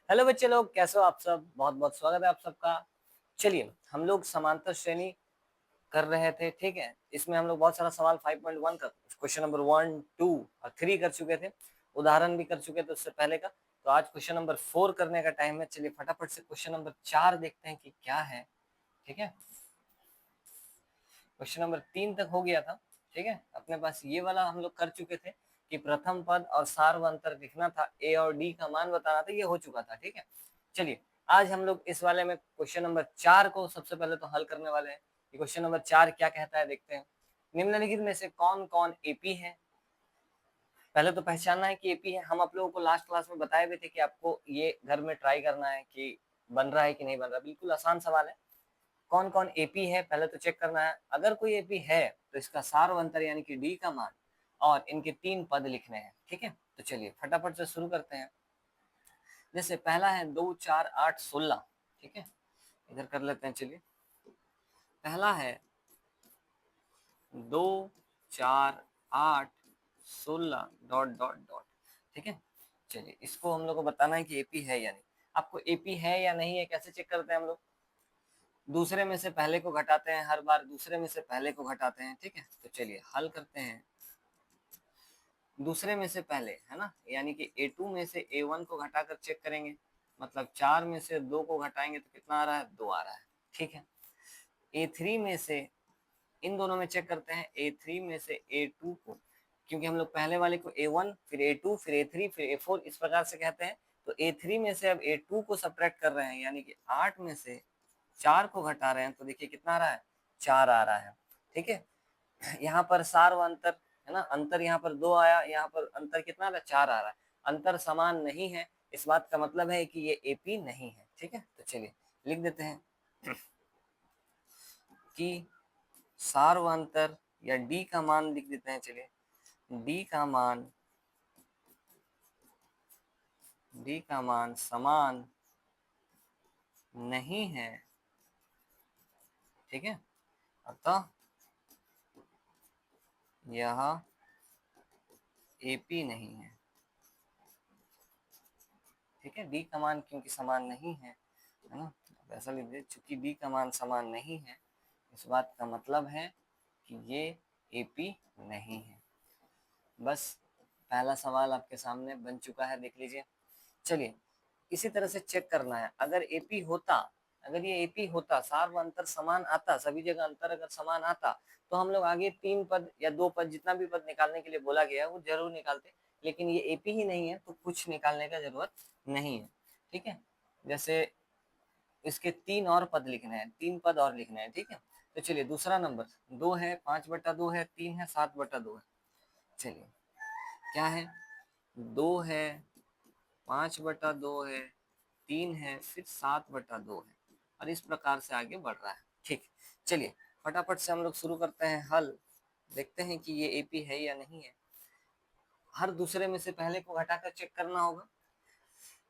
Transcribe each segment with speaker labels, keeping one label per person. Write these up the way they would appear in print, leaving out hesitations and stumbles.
Speaker 1: Hello बच्चे लोग, कैसे हो आप सब। बहुत बहुत स्वागत है आप सबका। चलिए, हम लोग समांतर श्रेणी कर रहे थे, ठीक है। इसमें हम लोग बहुत सारा सवाल 5.1 का क्वेश्चन नंबर 1, 2 और 3 कर चुके थे। उदाहरण भी कर चुके थे उससे पहले का। तो आज क्वेश्चन नंबर 4 करने का टाइम है। चलिए फटाफट से क्वेश्चन नंबर 4 देखते हैं कि क्या है। ठीक है, क्वेश्चन नंबर 3 तक हो गया था। ठीक है, अपने पास ये वाला हम लोग कर चुके थे कि प्रथम पद और सार्वंतर लिखना था, ए और डी का मान बताना था, ये हो चुका था। ठीक है, चलिए आज हम लोग इस वाले में क्वेश्चन नंबर 4 को सबसे पहले तो हल करने वाले हैं। क्वेश्चन नंबर 4 क्या कहता है देखते हैं। निम्नलिखित में से कौन कौन एपी है। पहले तो पहचानना है कि एपी है। हम आप लोगों को लास्ट क्लास में बताए हुए थे कि आपको ये घर में ट्राई करना है कि बन रहा है कि नहीं बन रहा। बिल्कुल आसान सवाल है। कौन कौन एपी है पहले तो चेक करना है। अगर कोई एपी है तो इसका सार्वंतर यानी कि डी का मान और इनके 3 पद लिखने हैं। ठीक है, तो चलिए फटाफट से शुरू करते हैं। जैसे पहला है 2, 4, 8, 16। ठीक है, इधर कर लेते हैं। चलिए पहला है 2, 4, 8, 16 डॉट डॉट डॉट। ठीक है, चलिए इसको हम लोग को बताना है कि एपी है या नहीं। आपको एपी है या नहीं है कैसे चेक करते हैं हम लोग। दूसरे में से पहले को घटाते हैं, हर बार दूसरे में से पहले को घटाते हैं। ठीक है, तो चलिए हल करते हैं। दूसरे में से पहले है ना, यानी कि A2 में से A1 को घटाकर चेक करेंगे। मतलब 4 में से 2 को घटाएंगे तो कितना आ रहा है, 2 आ रहा है। ठीक है, A3 में से इन दोनों में चेक करते हैं। A3 में से A2 को, क्योंकि हम लोग पहले वाले को A1 फिर A2 फिर A3 फिर A4 इस प्रकार से कहते हैं। तो A3 में से अब A2 को सब्ट्रैक्ट कर रहे हैं, यानी कि 8 में से 4 को घटा रहे हैं तो देखिए कितना आ रहा है, 4 आ रहा है। ठीक है, यहाँ पर सार्व अंतर है ना, अंतर यहाँ पर 2 आया, यहाँ पर अंतर कितना आ रहा है, 4 आ रहा है। अंतर समान नहीं है, इस बात का मतलब है कि ये एपी नहीं है। ठीक है, तो चलिए लिख देते हैं कि सार्वंतर या डी का मान लिख देते हैं। चलिए डी का मान समान नहीं है। ठीक है, अतः यह एपी नहीं है। ठीक है, डी का मान क्योंकि समान नहीं है ना, ऐसा लिख दे, चूंकि डी का मान समान नहीं है इस बात का मतलब है कि ये एपी नहीं है। बस पहला सवाल आपके सामने बन चुका है, देख लीजिए। चलिए इसी तरह से चेक करना है। अगर एपी होता, अगर ये एपी होता, सार्व अंतर समान आता, सभी जगह अंतर अगर समान आता तो हम लोग आगे 3 पद या 2 पद जितना भी पद निकालने के लिए बोला गया है वो जरूर निकालते। लेकिन ये एपी ही नहीं है तो कुछ निकालने का जरूरत नहीं है। ठीक है, जैसे इसके 3 और पद लिखने हैं, 3 पद और लिखने हैं। ठीक है, तो चलिए दूसरा नंबर 2 है, 5/2 है, 3 है, 7/2 है। चलिए क्या है, 2 है, 5/2 है, 3 है, फिर 7/2 है, और इस प्रकार से आगे बढ़ रहा है। ठीक, चलिए फटाफट से हम लोग शुरू करते हैं हल। देखते हैं कि ये एपी है या नहीं है। हर दूसरे में से पहले को घटाकर चेक करना होगा।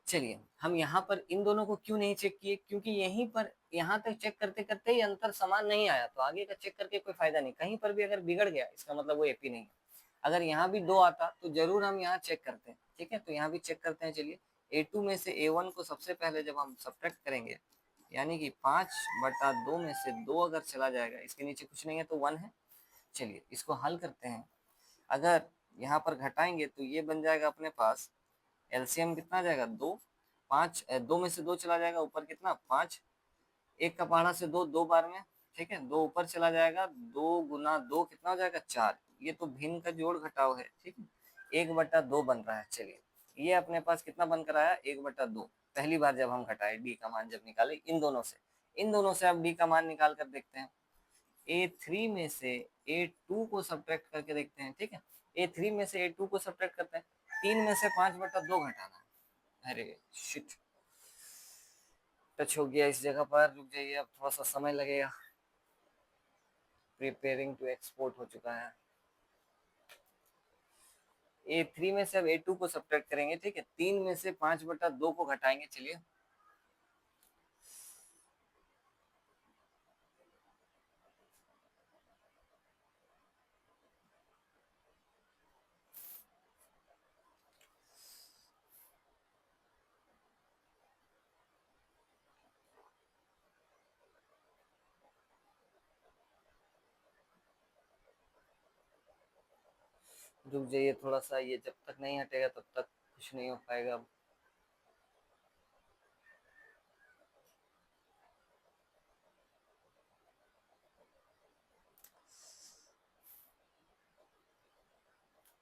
Speaker 1: चलिए हम यहाँ पर इन दोनों को क्यों नहीं चेक किए, क्योंकि यहीं पर यहाँ तक चेक करते करते ही अंतर समान नहीं आया, तो आगे का चेक करके कोई फायदा नहीं। कहीं पर भी अगर बिगड़ गया इसका मतलब वो एपी नहीं है। अगर यहाँ भी 2 आता तो जरूर हम यहाँ चेक करते हैं। ठीक है, तो यहाँ भी चेक करते हैं। चलिए A2 में से A1 को सबसे पहले जब हम सब्ट्रैक्ट करेंगे, यानी कि 5/2 में से 2 अगर चला जाएगा, इसके नीचे कुछ नहीं है तो 1 है। चलिए इसको हल करते हैं। अगर यहाँ पर घटाएंगे तो ये बन जाएगा अपने पास, एलसीएम कितना आ जाएगा, 2, 5, 2 में से 2 चला जाएगा, ऊपर कितना 5, 1 का पहाड़ा से 2, 2 बार में। ठीक है, 2 ऊपर चला जाएगा, 2 गुना 2 कितना हो जाएगा, 4। ये तो भिन्न का जोड़ घटाव है। ठीक है, 1/2 बन रहा है। चलिए ये अपने पास कितना बनकर आया, 1/2। पहली बार जब हम घटाए डी का मान जब निकाले इन दोनों से अब डी का मान निकाल कर देखते हैं। A3 में से A2 को सब्ट्रैक्ट करके देखते हैं। ठीक है, A3 में से A2 को सब्ट्रैक्ट करते हैं। 3 में से 5/2 घटाना है। अरे शिट, टच हो गया इस जगह पर, रुक जाइए, अब थोड़ा सा समय लगेगा। प्रिपेयरिंग टू एक्सपोर्ट हो चुका है। A3 में से अब A2 को सब्ट्रैक्ट करेंगे। ठीक है, 3 में से 5/2 को घटाएंगे। चलिए रुक जाइए थोड़ा सा, ये जब तक नहीं हटेगा तब तक कुछ नहीं हो पाएगा।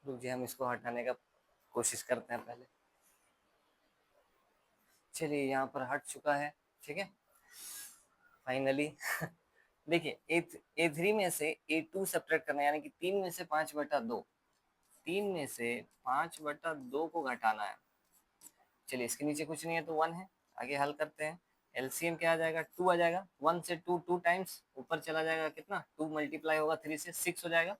Speaker 1: रुक जाइए, हम इसको हटाने का कोशिश करते हैं पहले। चलिए यहाँ पर हट चुका है, ठीक है फाइनली। देखिए A3 में से A2 सब्ट्रैक्ट करना है, यानी कि 3 में से 5/2, 3 में से 5/2 को घटाना है। चलिए इसके नीचे कुछ नहीं है तो 1 है, आगे हल करते हैं। एलसीएम क्या आ जाएगा, 2 आ जाएगा। 1 से 2 2 टाइम्स ऊपर चला जाएगा, कितना 2 मल्टीप्लाई होगा 3 से 6 हो जाएगा।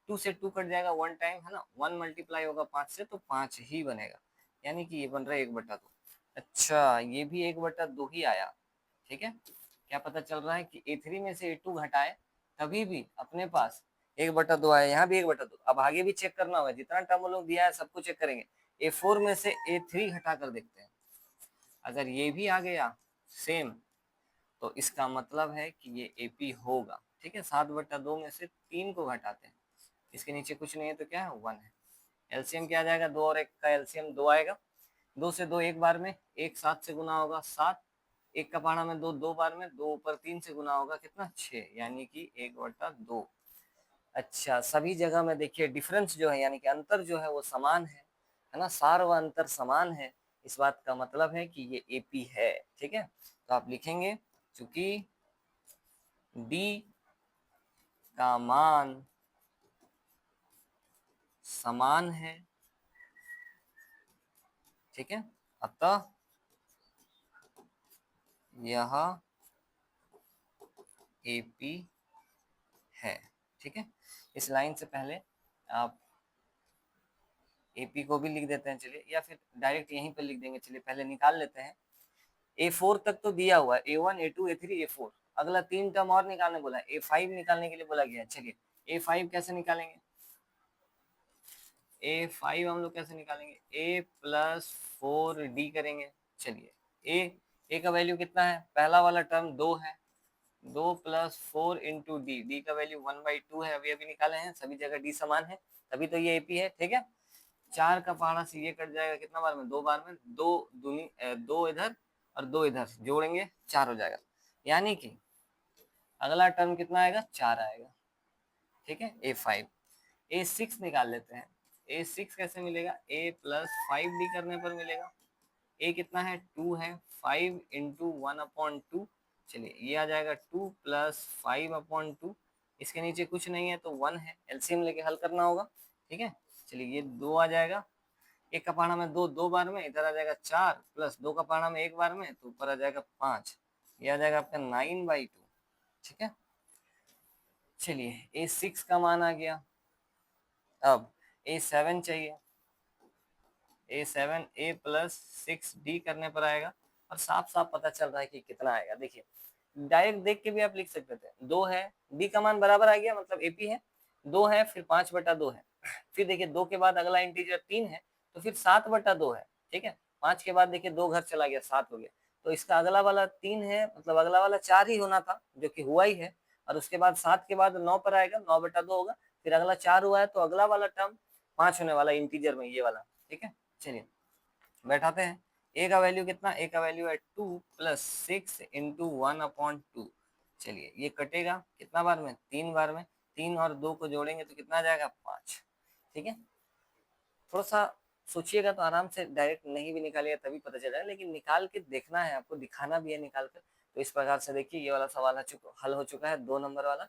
Speaker 1: 2 से 2 कट जाएगा 1 टाइम, है ना। 1 मल्टीप्लाई होगा 5 से तो 5 ही बनेगा, यानी कि ये बन रहा है 1/2। अच्छा ये भी 1/2 ही आया, ठीक है। क्या पता चल रहा है कि A3 में से A2 घटाए तभी भी अपने पास 1/2 आया, यहाँ भी 1/2। अब आगे भी चेक करना होगा, जितना टर्म लोग दिया है सबको चेक करेंगे। A4 में से A3 हटा कर देखते हैं, अगर ये भी आ गया सेम तो इसका मतलब है कि ये AP होगा, ठीक है। 7/2 में से 3 को घटाते हैं, इसके नीचे कुछ नहीं है तो क्या है 1 है। एलसीएम क्या आ जाएगा, 2 और 1 का एलसीएम 2 आएगा। 2 से 2 एक बार में, 1 7 से गुना होगा 7, 1 का पहाड़ा में 2 2 बार में, 2 ऊपर 3 से गुना होगा कितना 6, यानी कि 1/2। अच्छा सभी जगह में देखिए डिफरेंस जो है, यानी कि अंतर जो है वो समान है ना, सार व अंतर समान है। इस बात का मतलब है कि ये AP है, ठीक है। तो आप लिखेंगे चूंकि D का मान समान है, ठीक है, अतः यह AP है, ठीक है। इस लाइन से पहले आप AP को भी लिख देते हैं, चलिए, या फिर डायरेक्ट यहीं पर लिख देंगे। चलिए पहले निकाल लेते हैं। A4 तक तो दिया हुआ है, A1 A2 A3 A4। अगला 3 टर्म और निकालने बोला है, A5 निकालने के लिए बोला गया है। चलिए A5 कैसे निकालेंगे, A5 हम लोग कैसे निकालेंगे, A+4D करेंगे। चलिए A का वैल्यू कितना है, पहला वाला टर्म 2 है, 2 + 4 इंटू D का वैल्यू 1/2 है, अभी अभी निकाले हैं, सभी जगह D समान है, तभी तो ये AP है, ठीक है। 4 का पहाड़ा से ये कट जाएगा कितना बार में, 2 बार में, 2 दूनी 2 इधर और 2 इधर जोड़ेंगे 4 हो जाएगा, यानी कि अगला टर्म कितना आएगा 4 आएगा, ठीक है। A5 A6 निकाल लेते हैं। A6 कैसे मिलेगा, A+5D करने पर मिलेगा। A कितना है 2 है, 5 इंटू 1/2। चलिए ये आ जाएगा 2 + 5/2। इसके नीचे कुछ नहीं है तो 1 है, एलसीएम लेके हल करना होगा, ठीक है। चलिए ये 2 आ जाएगा, 1 का पहाड़ा में 2 2 बार में, इधर आ जाएगा 4 प्लस 2 का पहाड़ा में 1 बार में, तो ऊपर आ जाएगा 5, ये आ जाएगा आपका 9/2, ठीक है। चलिए A6 का मान आ गया। अब A7 चाहिए, A7 A+6D करने पर आएगा, और साफ साफ पता चल रहा है कि कितना आएगा। देखिए डायरेक्ट देख के भी आप लिख सकते थे, 2 है, D का मान बराबर आ गया, मतलब AP है। 2 है फिर 5/2 है, फिर देखिए 2 के बाद अगला इंटीजर 3 है, तो फिर 7/2 है, ठीक है। 5 के बाद देखिए 2 घर चला गया, 7 हो गया, तो इसका अगला वाला 3 है, मतलब अगला वाला 4 ही होना था, जो कि हुआ ही है। और उसके बाद 7 के बाद 9 पर आएगा, 9/2 होगा, फिर अगला 4 हुआ है तो अगला वाला टर्म 5 होने वाला इंटीजर में, ये वाला, ठीक है। चलिए बैठाते हैं। A का वैल्यू कितना, A का वैल्यू है 2 + 6 इंटू 1/2। चलिए ये कटेगा कितना बार में, 3 बार में, 3 और 2 को जोड़ेंगे तो कितना आ जाएगा 5, ठीक है। थोड़ा सा सोचिएगा तो आराम से, डायरेक्ट नहीं भी निकालिएगा तभी पता चल जाएगा, लेकिन निकाल के देखना है आपको, दिखाना भी है निकाल कर। तो इस प्रकार से देखिए ये वाला सवाल हल हो चुका है, 2 नंबर वाला।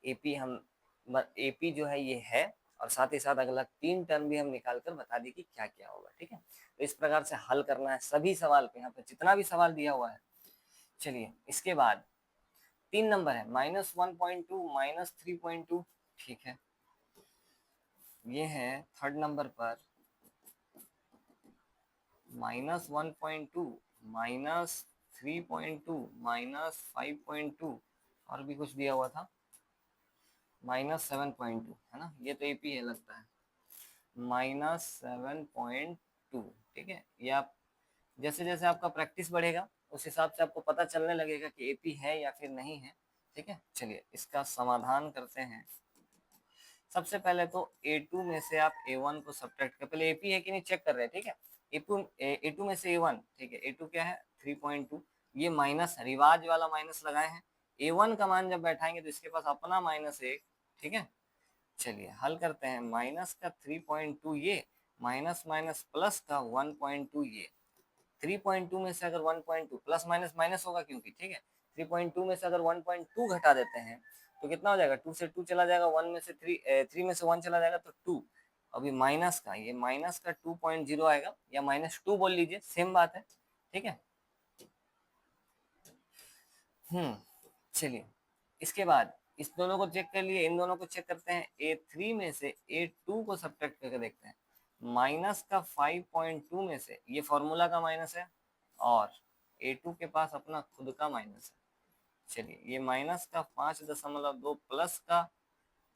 Speaker 1: AP हम AP जो है ये है, और साथ ही साथ अगला 3 टर्म भी हम निकाल कर बता दें कि क्या क्या होगा, ठीक है। तो इस प्रकार से हल करना है सभी सवाल पे, यहाँ पे जितना भी सवाल दिया हुआ है। चलिए इसके बाद 3 नंबर है, -1.2 -3.2, ठीक है। ये है थर्ड नंबर पर -1.2 -3.2 -5.2, और भी कुछ दिया हुआ था, -7.2, है ना, ये तो AP है लगता है, -7.2, ठीक है। ये आप जैसे जैसे आपका प्रैक्टिस बढ़ेगा उस हिसाब से आपको पता चलने लगेगा कि AP है या फिर नहीं है, ठीक है। चलिए इसका समाधान करते हैं। सबसे पहले तो A2 में से आप A1 को सब्ट्रैक्ट कर, पहले AP है कि नहीं चेक कर रहे हैं, ठीक है। A2 में से A1, ठीक है, A2 क्या है 3.2, ये माइनस रिवाज वाला माइनस लगाए हैं। A1 का मान जब बैठाएंगे तो इसके पास अपना -1, ठीक है। चलिए हल करते हैं, माइनस का 3.2 ये, माइनस माइनस प्लस का 1.2 ये। 3.2 में से अगर 1.2 प्लस माइनस माइनस होगा क्योंकि, ठीक है, 3.2 में से अगर 1.2 घटा देते हैं तो कितना हो जाएगा, 2 से 2 चला जाएगा, 1 में से 3 में से 1 चला जाएगा तो 2। अभी माइनस का, ये माइनस का 2.0 आएगा या -2 बोल लीजिए, सेम बात है, ठीक है। चलिए इसके बाद इस दोनों को चेक कर लिए, इन दोनों को चेक करते हैं। A3 में से A2 को सब्ट्रैक्ट करके देखते हैं। माइनस का 5.2 में से, ये फॉर्मूला का माइनस है और A2 के पास अपना खुद का माइनस है। चलिए ये माइनस का 5.2 प्लस का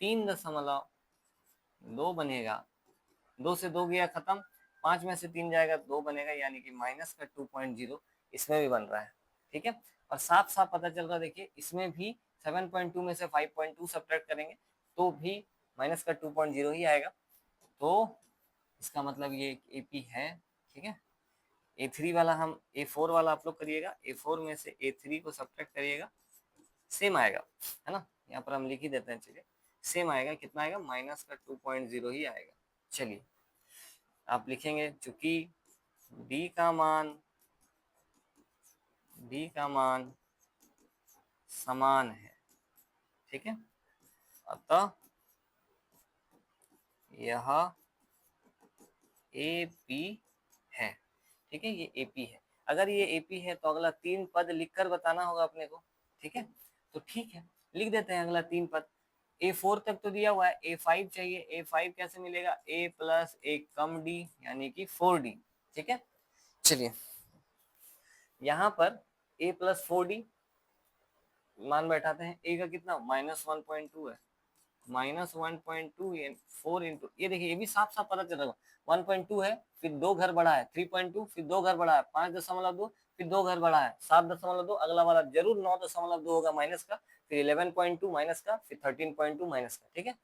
Speaker 1: 3.2 बनेगा, 2 से 2 गया खत्म, 5 में से 3 जाएगा 2 बनेगा, यानी कि माइनस का 2.0 इसमें भी बन रहा है, ठीक है। और साफ साफ पता चल रहा है, देखिए इसमें भी 7.2 में से 5.2 सब्ट्रैक्ट करेंगे तो भी माइनस का 2.0 ही आएगा। तो इसका मतलब ये AP है, ठीक है। A3 वाला हम, A4 वाला आप लोग करिएगा, A4 में से A3 को सब्ट्रैक्ट करिएगा, सेम आएगा, है ना। यहाँ पर हम लिख ही देते हैं, चलिए सेम आएगा, कितना आएगा, माइनस का 2.0 ही आएगा। चलिए आप लिखेंगे चूंकि D का मान समान है, ठीक है, अतः यह AP है, ठीक है, ये AP है। अगर ये AP है तो अगला 3 पद लिखकर बताना होगा अपने को, ठीक है। तो ठीक है, लिख देते हैं अगला 3 पद। A4 तक तो दिया हुआ है, A5 चाहिए, A5 कैसे मिलेगा, A प्लस एक कम D यानी कि 4D, ठीक है। चलिए यहाँ पर A प्लस 4D मान बैठाते हैं। A का कितना -1.2 है, -1.2 4 इंटू, ये देखिए ये भी साफ साफ पता चल रहा है, 1.2 है, फिर 2 घर बढ़ा है, 3.2, फिर 2 घर बढ़ा है, 5.2, फिर 2 घर बढ़ा है, 7.2, अगला वाला जरूर 9.2 होगा माइनस का, फिर 11.2 माइनस का, फिर 13.2 माइनस का, ठीक है।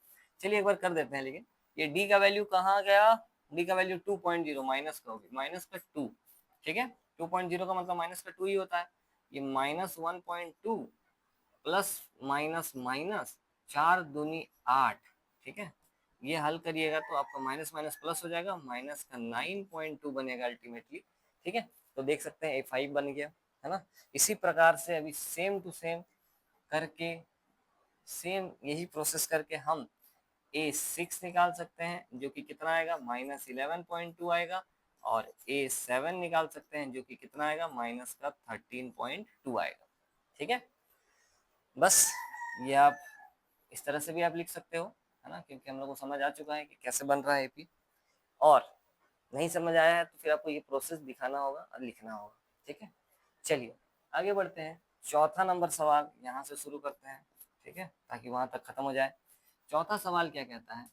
Speaker 1: चलिए एक बार कर देते हैं, लेकिन ये D का वैल्यू कहाँ गया, D का वैल्यू 2.0 माइनस का होगी, माइनस का 2, ठीक है। 2.0 का मतलब माइनस का 2 ही होता है। ये -1.2 प्लस माइनस माइनस 4 दूनी 8, ठीक है। ये हल करिएगा तो आपका माइनस माइनस प्लस हो जाएगा, माइनस का 9.2 बनेगा अल्टीमेटली, ठीक है। तो देख सकते हैं A5 बन गया, है ना। इसी प्रकार से अभी सेम टू सेम करके, सेम यही प्रोसेस करके हम A6 निकाल सकते हैं, जो कि कितना आएगा, -11.2 आएगा, और A7 निकाल सकते हैं जो कि कितना आएगा, माइनस का 13.2 आएगा, ठीक है। बस ये आप इस तरह से भी आप लिख सकते हो, है ना, क्योंकि हम लोग को समझ आ चुका है कि कैसे बन रहा है AP। और नहीं समझ आया है तो फिर आपको ये प्रोसेस दिखाना होगा और लिखना होगा, ठीक है। चलिए आगे बढ़ते हैं, चौथा नंबर सवाल यहाँ से शुरू करते हैं, ठीक है, ताकि वहां तक खत्म हो जाए। चौथा सवाल क्या कहता है,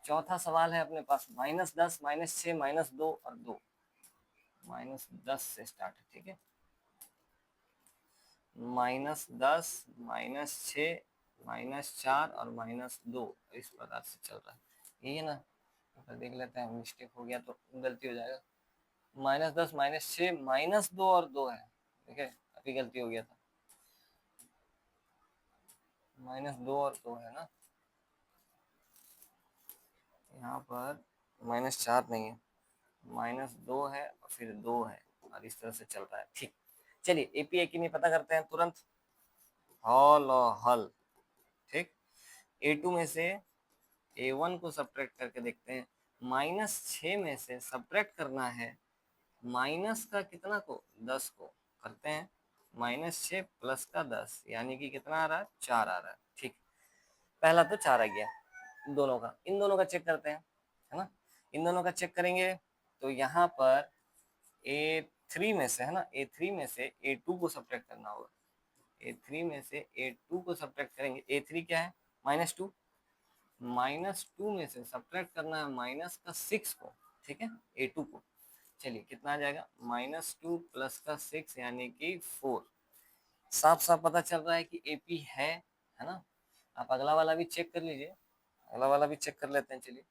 Speaker 1: चौथा सवाल है अपने पास -10, -6, -2 और 2, -10 से स्टार्ट है, ठीक है, -10, -6, -4 और -2, इस प्रकार से चल रहा है, यही है ना। तो देख लेते हैं, मिस्टेक हो गया तो गलती हो जाएगा। -10, -6, -2 और 2 है, ठीक है, अभी गलती हो गया था, -2 और 2 है ना, यहाँ पर -4 नहीं है, -2 है और फिर 2 है, और इस तरह से चल रहा है, ठीक। चलिए API की नहीं पता करते हैं तुरंत, हल और हल, ठीक। A2 में से A1 को सब्ट्रैक्ट करके देखते हैं, -6 में से सब्ट्रैक्ट करना है माइनस का कितना को, 10 को, करते हैं -6 प्लस का 10, यानी कि कितना आ रहा है, 4 आ रहा है, ठीक। पहला तो 4 आ गया दोनों का, इन दोनों का चेक करते हैं, है ना। इन दोनों का चेक करेंगे तो यहाँ पर A3 में से, है ना, A3 में से A2 को सब्ट्रैक्ट करना होगा, A3 में से A2 को सब्ट्रैक्ट करेंगे, A3 क्या है, -2, -2 में से सब्ट्रैक्ट करना है माइनस का 6 को, ठीक है, A2 को। चलिए कितना आ जाएगा, -2 प्लस का 6 यानी कि 4। साफ साफ पता चल रहा है कि AP है ना। आप अगला वाला भी चेक कर लीजिए, अगला वाला भी चेक कर लेते हैं। चलिए,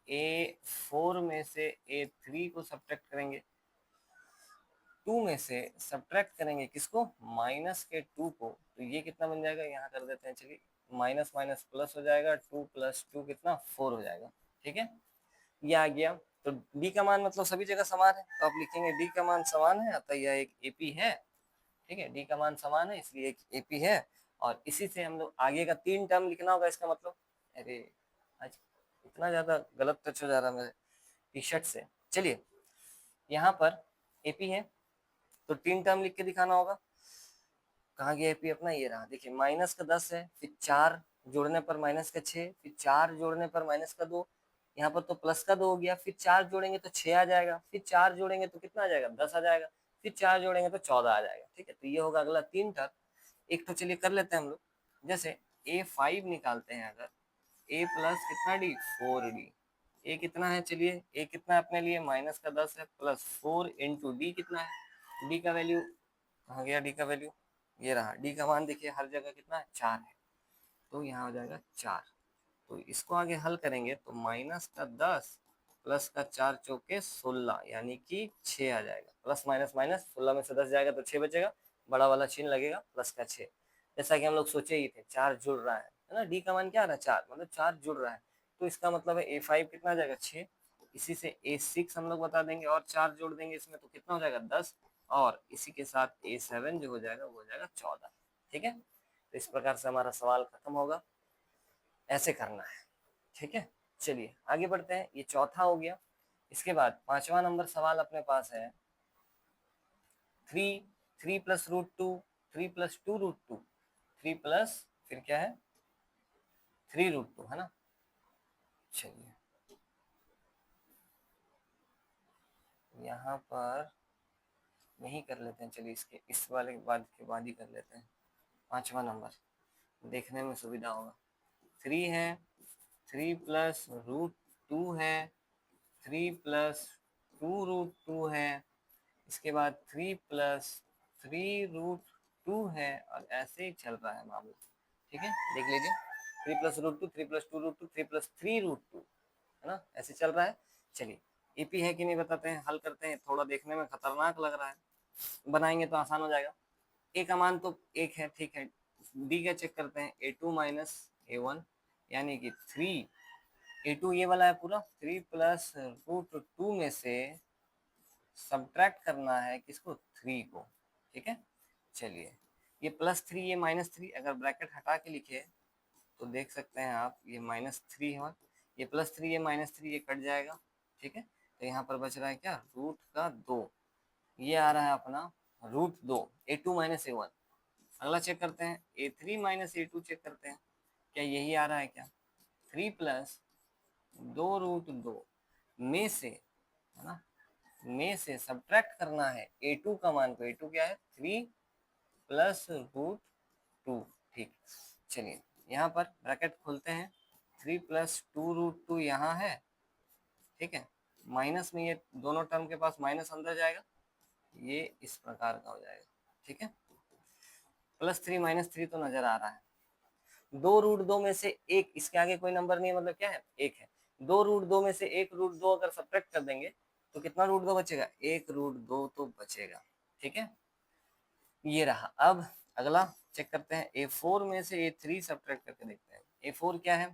Speaker 1: A4 में से A3 को सब्ट्रैक्ट करेंगे, 2 में से सब्ट्रैक्ट करेंगे किसको, माइनस के 2 को, तो ये कितना बन जाएगा, यहाँ कर देते हैं। चलिए, माइनस माइनस प्लस हो जाएगा, 2 + 2 कितना, 4 हो जाएगा। ठीक है, ये आ गया। तो डी का मान मतलब सभी जगह समान है, तो आप लिखेंगे डी का मान समान है, अतः यह एक एपी है। ठीक है, डी का मान समान है इसलिए एक एपी है। और इसी से हम लोग आगे का 3 टर्म लिखना होगा। इसका मतलब, अरे आज इतना ज्यादा गलत टच हो जा रहा है मेरे टी शर्ट से। चलिए, यहाँ पर एपी है तो 3 टर्म लिख के दिखाना होगा। कहाँ गया एपी अपना, ये रहा। देखिए, माइनस का 10 है, फिर 4 जोड़ने पर माइनस का 6, फिर 4 जोड़ने पर माइनस का 2, यहाँ पर तो प्लस का 2 हो गया, फिर 4 जोड़ेंगे तो 6 आ जाएगा, फिर 4 जोड़ेंगे तो कितना आ जाएगा, 10 आ जाएगा, फिर 4 जोड़ेंगे तो 14 आ जाएगा। ठीक है, तो ये होगा अगला 3 टर्म। एक तो चलिए कर लेते हैं हम लोग। जैसे A5 निकालते हैं, अगर A प्लस कितना डी, 4D। ए कितना है, चलिए ए कितना है अपने लिए, माइनस का 10 है, प्लस 4 इंटू डी कितना है, डी का वैल्यू कहाँ गया, डी का वैल्यू ये रहा। डी का मान देखिए हर जगह कितना है, 4 है, तो यहाँ हो जाएगा 4। तो इसको आगे हल करेंगे तो माइनस का 10 प्लस का 4 चौके 16, यानी कि 6 आ जाएगा। प्लस माइनस माइनस, 16 में से 10 जाएगा तो 6 बचेगा, बड़ा वाला चिन्ह लगेगा प्लस का 6। जैसा कि हम लोग सोचे ही थे, 4 जुड़ रहा है ना, डी का मान क्या आ रहा है, 4, मतलब 4 जुड़ रहा है। तो इसका मतलब है A5 कितना आ जाएगा, 6। इसी से A6 हम लोग बता देंगे और 4 जोड़ देंगे इसमें तो कितना हो जाएगा, 10। और इसी के साथ A7 जो हो जाएगा वो हो जाएगा 14। ठीक है, तो इस प्रकार से हमारा सवाल खत्म होगा। ऐसे करना है। ठीक है, चलिए आगे बढ़ते हैं। ये चौथा हो गया। इसके बाद 5वां नंबर सवाल अपने पास है 3 plus root two, 3 plus 2 root 2, 3 plus फिर क्या है, 3 रूट 2 है ना। चलिए, यहाँ पर यही कर लेते हैं। चलिए, इसके इस वाले के बाद ही कर लेते हैं। 5वां नंबर देखने में सुविधा होगा। 3 है, 3 प्लस रूट 2 है, 3 प्लस 2 रूट 2 है, इसके बाद 3 प्लस 3 रूट 2 है, और ऐसे ही चल रहा है मामला। ठीक है, देख लीजिए, 3 plus root 2, 3 plus 2 root 2, 3 plus 3 root 2, है ना, ऐसे चल रहा है। चलिए, एपी है कि नहीं बताते हैं, हल करते हैं। थोड़ा देखने में खतरनाक लग रहा है, बनाएंगे तो आसान हो जाएगा। ए का मान तो 1 है, ठीक है। डी का चेक करते हैं, A2 माइनस A1, यानी कि 3, A2 ये वाला है पूरा, 3 प्लस रूट 2 में से सब्ट्रैक्ट करना है किसको, 3 को। ठीक है, चलिए, ये +3 ये -3, अगर ब्रैकेट हटा के लिखे तो देख सकते हैं आप, ये -3 है, ये +3 ये -3 ये कट जाएगा। ठीक है, तो यहाँ पर बच रहा है क्या, रूट का 2, ये आ रहा है अपना रूट 2, A2 माइनस A1। अगला चेक करते हैं, A3 माइनस A2 चेक करते हैं, क्या यही आ रहा है क्या, 3 प्लस 2 रूट 2 में से, है ना, में से सब्ट्रैक्ट करना है A2 का मान को। A2 क्या है, 3 प्लस रूट 2। ठीक, चलिए यहाँ पर ब्रैकेट खोलते हैं, 3 प्लस 2 रूट 2 यहाँ है। ठीक है, माइनस में ये दोनों टर्म के पास माइनस अंदर जाएगा, ये इस प्रकार का हो जाएगा। ठीक है, +3 -3 तो नजर आ रहा है। 2 रूट 2 में से एक, इसके आगे कोई नंबर नहीं है, मतलब क्या है, 1 है। 2 रूट 2 में से 1 रूट 2 अगर सब्ट्रैक्ट कर देंगे तो कितना रूट 2 बचेगा, 1 रूट 2 तो बचेगा। ठीक है, ये रहा। अब अगला चेक करते हैं, A4 में से A3 सब्ट्रैक्ट करके देखते हैं। A4 क्या है,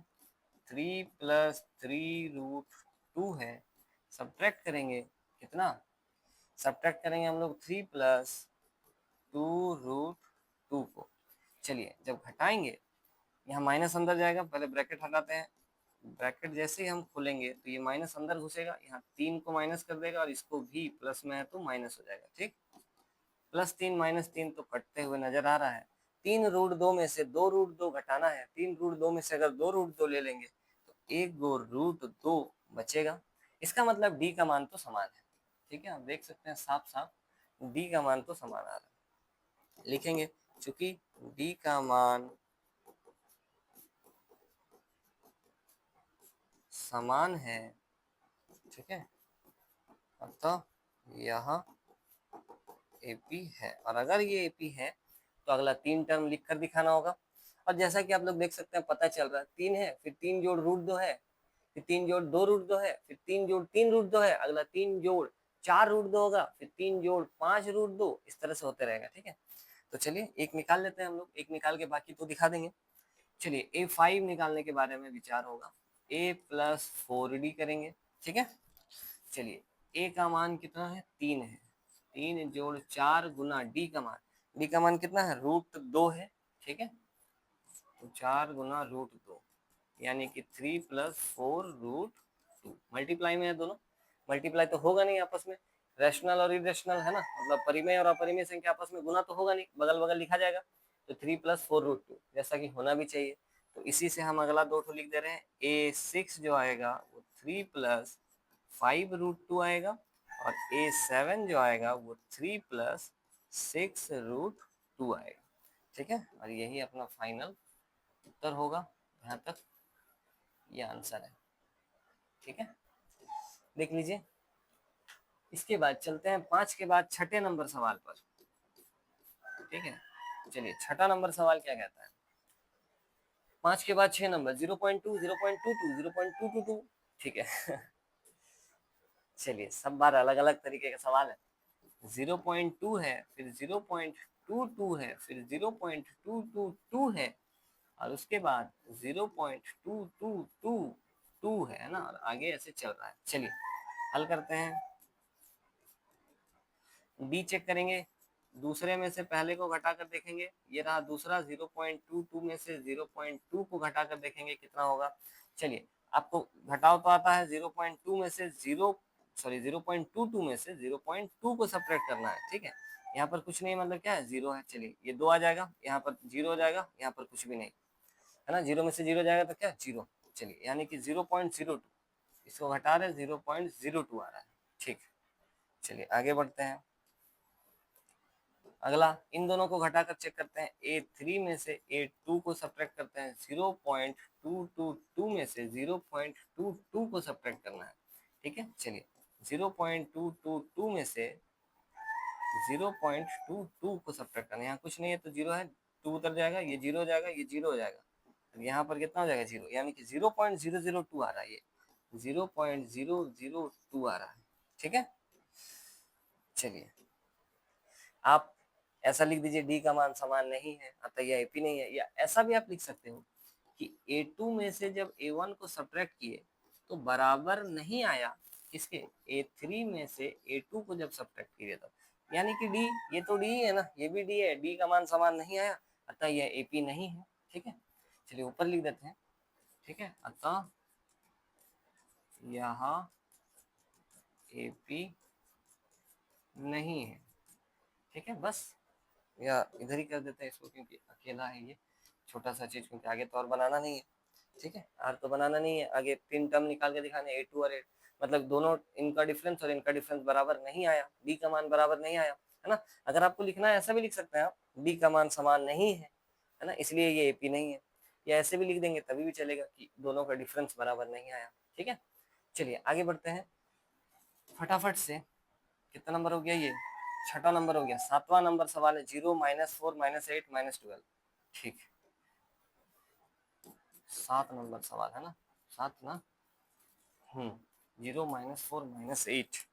Speaker 1: 3 प्लस 3 रूट 2 है, सब्ट्रैक्ट करेंगे कितना, सब्ट्रैक्ट करेंगे हम लोग 3 प्लस 2 रूट 2 को। चलिए, जब घटाएंगे यहाँ माइनस अंदर जाएगा, पहले ब्रैकेट हटाते हैं। ब्रैकेट जैसे ही हम खोलेंगे तो ये माइनस अंदर घुसेगा, यहाँ 3 को माइनस कर देगा और इसको भी प्लस में है तो माइनस हो जाएगा। ठीक, +3 -3 तो कटते हुए नजर आ रहा है। 3 रूट 2 में से 2 रूट 2 घटाना है, 3 रूट 2 में से अगर 2 रूट 2 ले लेंगे तो 1 गो रूट 2 बचेगा। इसका मतलब डी का मान तो समान है। ठीक है, आप देख सकते हैं साफ साफ डी का मान तो समान आ रहा है। लिखेंगे, चूंकि डी का मान समान है, ठीक है, अतः यह एपी है। और अगर ये एपी है तो अगला 3 टर्म लिख कर दिखाना होगा। और जैसा कि आप लोग देख सकते हैं, पता चल रहा है 3 है, फिर 3 जोड़ रूट 2 है, फिर 3 जोड़ 2 रूट 2 है, फिर 3 जोड़ 3 रूट 2 है, अगला 3 जोड़ 4 रूट 2 होगा, फिर 3 जोड़ 5 रूट 2, इस तरह से होते रहेगा। ठीक है, तो चलिए एक निकाल लेते हैं हम लोग, एक निकाल के बाकी तो दिखा देंगे। चलिए A5 निकालने के बारे में विचार होगा, a प्लस 4d करेंगे। ठीक है, चलिए a का मान कितना है, 3 है, 3 जोड़ 4 गुना d का मान, d का मान कितना है, रूट 2 है। ठीक है, तो 4 गुना रूट 2 यानी कि 3 प्लस 4 रूट 2, मल्टीप्लाई में है दोनों, मल्टीप्लाई तो होगा नहीं आपस में, रैशनल और इरेशनल है ना, मतलब परिमेय और अपरिमेय संख्या आपस में गुना तो होगा नहीं, बगल बगल लिखा जाएगा, तो 3 प्लस 4 रूट 2 जैसा कि होना भी चाहिए। तो इसी से हम अगला दो ठो लिख दे रहे हैं, A6 जो आएगा वो 3 प्लस 5 रूट 2 आएगा, और A7 जो आएगा वो 3 प्लस 6 रूट 2 आएगा। ठीक है, और यही अपना फाइनल उत्तर होगा, यहाँ तक ये आंसर है। ठीक है, देख लीजिए। इसके बाद चलते हैं 5 के बाद छठे नंबर सवाल पर। ठीक है, चलिए छठा नंबर सवाल क्या कहता है, 5 के बाद 6 नंबर, 0.2 0.22 0.222। ठीक है चलिए सब बार अलग अलग तरीके का सवाल है, 0.2 है, फिर 0.22 है, फिर 0.222 है, और उसके बाद 0.2222 है ना, और आगे ऐसे चल रहा है। चलिए हल करते हैं, डी चेक करेंगे, दूसरे में से पहले को घटाकर देखेंगे, ये रहा दूसरा, 0.22 में से 0.2 को घटाकर देखेंगे कितना होगा। चलिए आपको घटाव तो आता है, 0.2 में से 0.22 में से 0.2 को सब्ट्रैक्ट करना है। ठीक है, यहाँ पर कुछ नहीं, मतलब क्या है, 0 है। चलिए ये 2 आ जाएगा, यहाँ पर 0 हो जाएगा, यहाँ पर कुछ भी नहीं है ना, 0 में से 0 जाएगा तो क्या, 0। चलिए यानी कि 0.02, इसको घटा रहे 0.02 आ रहा है। ठीक, चलिए आगे बढ़ते हैं। अगला इन दोनों को घटाकर चेक करते हैं, A3 में से A2 को सब्ट्रैक्ट करते हैं, 0.222 में से 0.22 को सब्ट्रैक्ट करना है। ठीक है, चलिए 0.222 में से 0.22 को सब्ट्रैक्ट करना है, यहाँ कुछ नहीं है तो 0 है, 2 उतर जाएगा, ये 0 हो जाएगा, ये 0 हो जाएगा, तो यहाँ पर कितना हो जाएगा, 0, यानी कि 0.002 आ रहा है, ये 0.002 आ रहा है। ठीक है, चलिए आप ऐसा लिख दीजिए, डी का मान समान नहीं है, अतः यह एपी नहीं है, या ऐसा भी आप लिख सकते हो कि A2 में से जब A1 को सब्ट्रैक्ट किए तो बराबर नहीं आया, किसके, A3 में से A2 को जब सब्ट्रैक्ट किए तब, यानी कि डी, ये तो डी है ना, ये भी डी है, डी का मान समान नहीं आया, अतः यह एपी नहीं है। ठीक है, चलिए ऊपर लिख देते हैं। ठीक है, अतः यहाँ एपी नहीं है। ठीक है, बस, या इधर ही कर देते हैं इसको, क्योंकि अकेला है ये छोटा सा चीज, क्योंकि आगे तो और बनाना नहीं है। ठीक है, आर तो बनाना नहीं है, आगे 3 टर्म निकाल के दिखाने, A2 और A, मतलब दोनों इनका डिफरेंस और इनका डिफरेंस बराबर नहीं आया, डी का मान बराबर नहीं आया, है ना। अगर आपको लिखना है ऐसा भी लिख सकते हैं आप, डी का मान समान नहीं है ना, इसलिए ये एपी नहीं है, या ऐसे भी लिख देंगे तभी भी चलेगा कि दोनों का डिफरेंस बराबर नहीं आया। ठीक है, चलिए आगे बढ़ते हैं फटाफट से। कितना नंबर हो गया, ये छठा नंबर हो गया। सातवां नंबर सवाल है, 0 -4 -8 -12। ठीक, 7 नंबर सवाल है ना, 7 ना, 0 -4 -8,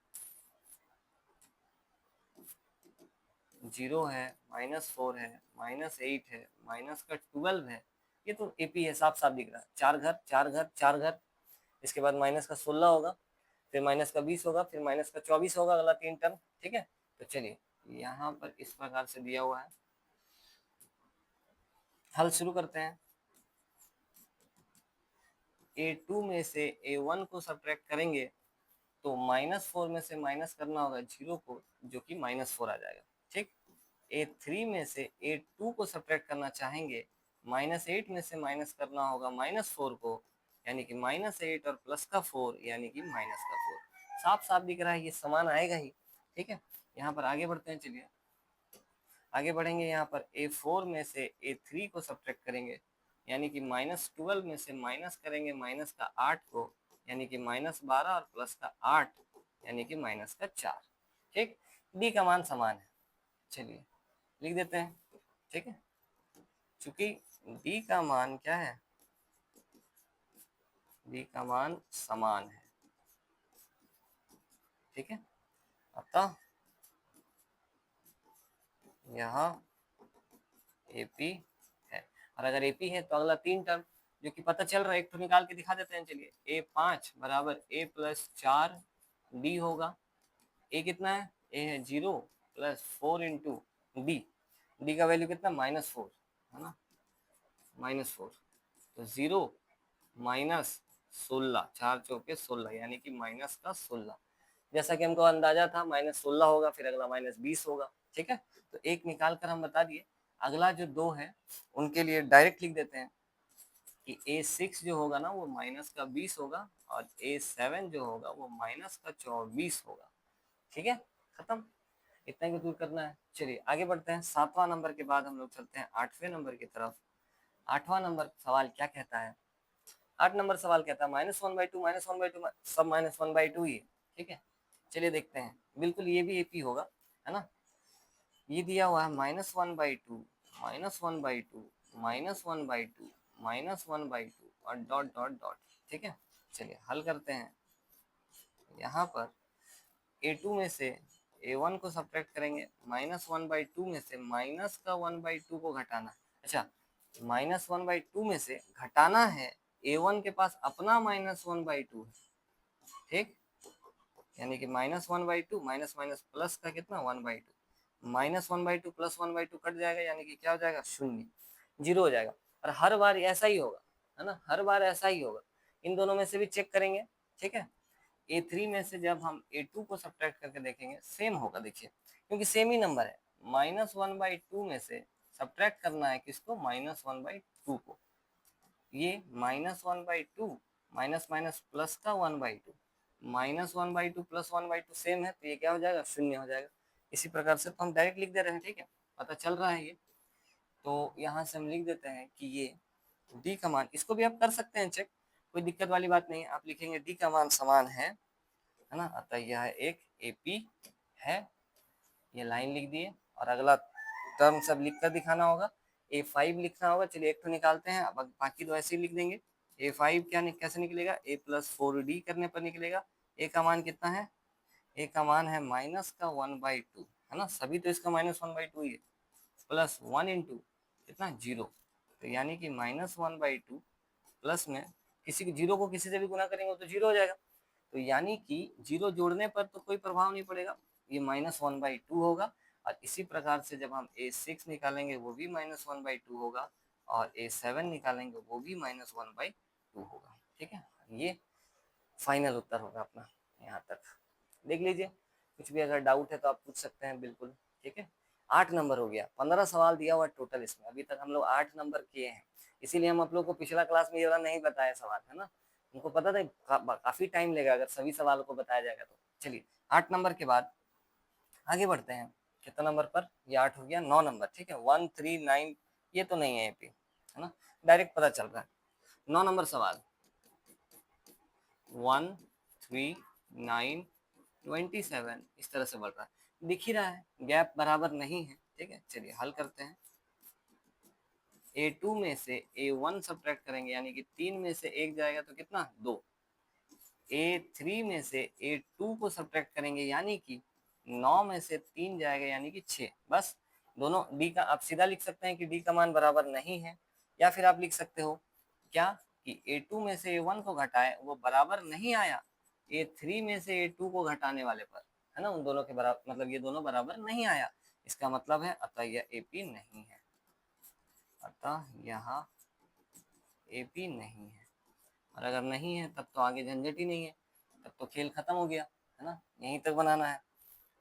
Speaker 1: 0 है, -4 है, -8 है, माइनस का 12 है, ये तो एपी है, साफ साफ दिख रहा है, 4 घर 4 घर 4 घर, इसके बाद माइनस का 16 होगा, फिर माइनस का 20 होगा, फिर माइनस का 24 होगा, अगला 3 टर्म। ठीक है, तो चलिए यहाँ पर इस प्रकार से दिया हुआ है, हल शुरू करते हैं। A2 में से A1 को सब्ट्रैक्ट करेंगे तो -4 में से माइनस करना होगा 0 को, जो कि -4 आ जाएगा। ठीक, A3 में से A2 को सब्ट्रैक्ट करना चाहेंगे, -8 में से माइनस करना होगा -4 को, यानी कि -8 और प्लस का 4 यानी कि माइनस का 4। साफ साफ दिख रहा है ये समान आएगा ही। ठीक है, यहाँ पर आगे बढ़ते हैं, चलिए आगे बढ़ेंगे। यहाँ पर A4 में से A3 को सब्ट्रैक्ट करेंगे, यानी कि -12 में से माइनस करेंगे माइनस का 8 को, यानी कि -12 और प्लस का 8 यानी कि माइनस का 4। ठीक, डी का मान समान है, चलिए लिख देते हैं। ठीक है, चूंकि डी का मान क्या है, डी का मान समान है, ठीक है। अतः यहाँ एपी है। और अगर एपी है तो अगला तीन टर्म जो कि पता चल रहा है, एक तो निकाल के दिखा देते हैं। चलिए, a5 बराबर a प्लस 4 डी होगा। ए कितना है, ए है 0 प्लस 4 इंटू डी, डी का वैल्यू कितना, -4 है ना, -4। तो 0 माइनस 16, 4 चौके 16, यानी कि माइनस का 16। जैसा कि हमको अंदाजा था -16 होगा, फिर अगला -20 होगा, ठीक है। तो एक निकाल कर हम बता दिए। अगला जो दो है उनके लिए डायरेक्ट लिख देते हैं कि A6 जो होगा ना वो -20 होगा, और A7 जो होगा वो -24 होगा, ठीक है। खत्म, इतना ही दूर करना है। चलिए आगे बढ़ते हैं। 7वां नंबर के बाद हम लोग चलते हैं 8वें नंबर की तरफ। 8वां नंबर सवाल क्या कहता है, 8 नंबर सवाल कहता है -1/2 -1/2 सब -1/2 ही है, ठीक है। चलिए देखते हैं, बिल्कुल ये भी एपी होगा, है ना। ये दिया हुआ है -1/2 -1/2 -1/2 -1/2 और डॉट डॉट डॉट, ठीक है। चलिए हल करते हैं। यहाँ पर A2 में से A1 को सब्ट्रैक्ट करेंगे, -1/2 में से माइनस का 1/2 को घटाना। अच्छा, -1/2 में से घटाना है, A1 के पास अपना -1/2 है, ठीक। यानी कि -1/2 माइनस माइनस प्लस का कितना 1/2, -1/2 प्लस 1/2 कट जाएगा, यानी कि क्या हो जाएगा, 0, 0 हो जाएगा। और हर बार ऐसा ही होगा, है ना, हर बार ऐसा ही होगा। इन दोनों में से भी चेक करेंगे, ठीक है। A3 में से जब हम A2 को सब्ट्रैक्ट करके देखेंगे सेम होगा, देखिए क्योंकि सेम ही नंबर है। -1/2 में से सब्ट्रैक्ट करना है किसको, -1/2 को। ये -1/2 माइनस माइनस प्लस का 1/2, -1/2 प्लस 1/2 सेम है, तो ये क्या हो जाएगा, 0 हो जाएगा। इसी प्रकार से तो हम डायरेक्ट लिख दे रहे हैं, ठीक है, पता चल रहा है ये। तो यहाँ से हम लिख देते हैं कि ये डी का मान, इसको भी आप कर सकते हैं चेक, कोई दिक्कत वाली बात नहीं है। आप लिखेंगे डी का मान समान है ना, अतः यह एक एपी है, ये लाइन लिख दिए। और अगला टर्म सब लिख कर दिखाना होगा, A5 लिखना होगा। चलिए एक तो निकालते हैं, अब बाकी तो ऐसे ही लिख देंगे। A5 क्या कैसे निकलेगा, a प्लस 4d करने पर निकलेगा। a का मान कितना है, a का मान है माइनस का 1/2, है ना, सभी तो इसका -1/2 ही है, प्लस 1 इंटू कितना 0, तो यानी कि -1/2 प्लस में किसी को, जीरो को किसी से भी गुना करेंगे तो 0 हो जाएगा। तो यानी कि 0 जोड़ने पर तो कोई प्रभाव नहीं पड़ेगा, ये -1/2 होगा। और इसी प्रकार से जब हम A6 निकालेंगे वो भी -1/2 होगा, और A7 निकालेंगे वो भी -1/2 होगा, ठीक है। ये फाइनल उत्तर होगा अपना, यहाँ तक देख लीजिए। कुछ भी अगर डाउट है तो आप पूछ सकते हैं, बिल्कुल, ठीक है। 8 नंबर हो गया, 15 सवाल दिया हुआ टोटल इसमें, अभी तक हम लोग 8 नंबर किए हैं। इसीलिए हम आप लोग को पिछला क्लास में ये वाला नहीं बताया सवाल, है ना, उनको पता था काफी टाइम लेगा अगर सभी सवालों को बताया जाएगा तो। चलिए 8 नंबर के बाद आगे बढ़ते हैं। कितना नंबर पर, ये 8 हो गया, 9 नंबर, ठीक है। 139 ये तो नहीं है एपी, है ना, डायरेक्ट पता चल रहा है। 9 नंबर सवाल 13927 इस तरह से बढ़ रहा है, दिख ही रहा है गैप बराबर नहीं है, ठीक है। चलिए हल करते हैं। A2 में से A1 सब्ट्रैक्ट करेंगे, यानी कि 3 में से 1 जाएगा तो कितना 2। A3 में से A2 को सब्ट्रैक्ट करेंगे, यानी कि 9 में से 3 जाएगा, यानी कि 6। बस दोनों डी का आप सीधा लिख सकते हैं कि डी का मान बराबर नहीं है, या फिर आप लिख सकते हो क्या कि A2 में से A1 को घटाए वो बराबर नहीं आया A3 में से A2 को घटाने वाले पर, है ना, उन दोनों के बराबर, मतलब ये दोनों बराबर नहीं आया, इसका मतलब है अतः यह एपी नहीं है, अतः यहाँ एपी नहीं है। और अगर नहीं है तब तो आगे झंझट ही नहीं है, तब तो खेल खत्म हो गया, है ना, यहीं तक बनाना है।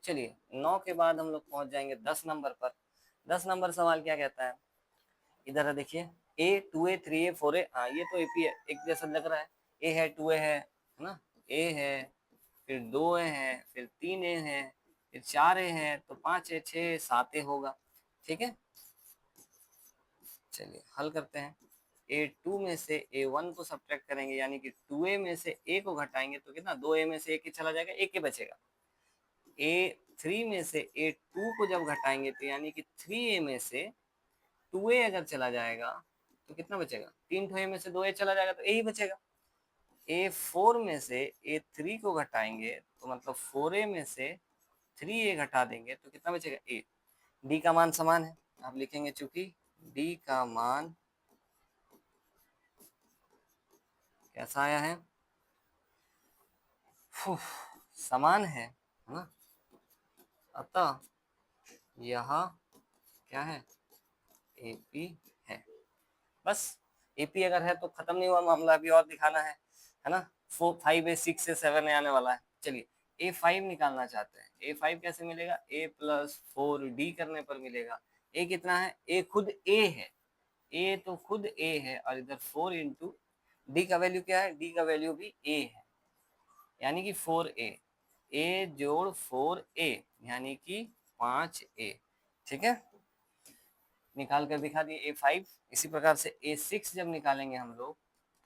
Speaker 1: चलिए 9 के बाद हम लोग पहुंच जाएंगे 10 नंबर पर। 10 नंबर सवाल क्या कहता है, इधर देखिए A 2A 3A 4A, हाँ ये तो एपी है, एक जैसा लग रहा है। A है 2A है ना, A है, फिर 2A है, फिर 3A है, फिर 4A है, तो 5A 6 7A होगा, ठीक है। चलिए हल करते हैं। A2 में से A1 को सब्ट्रैक्ट करेंगे, यानी कि 2A में से A को घटाएंगे तो कितना 2A में से 1 ही चला जाएगा, 1 ही बचेगा। A3 में से A2 को जब घटाएंगे तो यानी कि 3A में से 2A अगर चला जाएगा तो कितना बचेगा, 3 ठो ए में से 2 ए चला जाएगा तो ए ही बचेगा। A4 में से A3 को घटाएंगे तो मतलब 4A में से 3A घटा देंगे तो कितना बचेगा, ए। डी का मान समान है, आप लिखेंगे चूंकि डी का मान कैसा आया है, समान है ना, अतः यह क्या है, एपी है। बस एपी अगर है तो खत्म नहीं हुआ मामला, अभी और दिखाना है ना। 4 5 है, 6 से 7 आने वाला है। चलिए A5 निकालना चाहते हैं, A5 कैसे मिलेगा, A प्लस 4D करने पर मिलेगा। A कितना है, A खुद A है, A तो खुद A है, और इधर 4 इंटू डी का वैल्यू क्या है, डी का वैल्यू भी A है, यानी कि 4A, A जोड़ 4A यानी कि 5A। ठीक है, निकाल कर दिखा दिए A5। इसी प्रकार से A6 जब निकालेंगे हम लोग